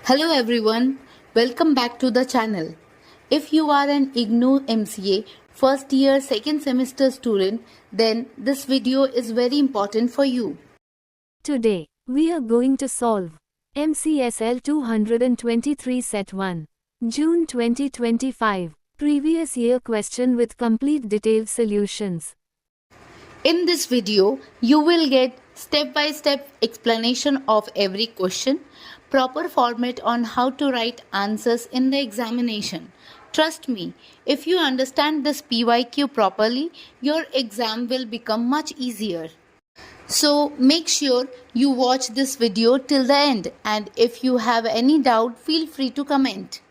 Hello everyone, welcome back to the channel. If you are an IGNOU MCA first year second semester student, then this video is very important for you. Today, we are going to solve MCSL-223 Set 1, June 2025, previous year question with complete detailed solutions. In this video, you will get step-by-step explanation of every question, proper format on how to write answers in the examination. Trust me, if you understand this PYQ properly, your exam will become much easier. So make sure you watch this video till the end, and if you have any doubt, feel free to comment.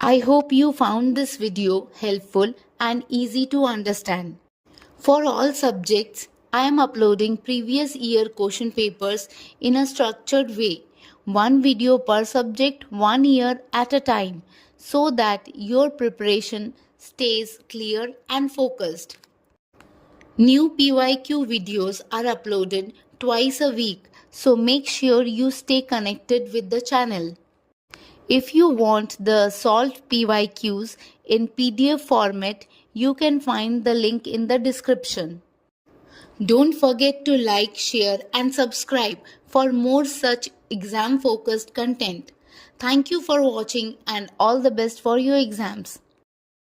I hope you found this video helpful and easy to understand. For all subjects, I am uploading previous year question papers in a structured way, one video per subject 1 year at a time, so that your preparation stays clear and focused. New PYQ videos are uploaded twice a week, so make sure you stay connected with the channel. If you want the solved PYQs in PDF format, you can find the link in the description. Don't forget to like, share, and subscribe for more such exam focused content. Thank you for watching and all the best for your exams.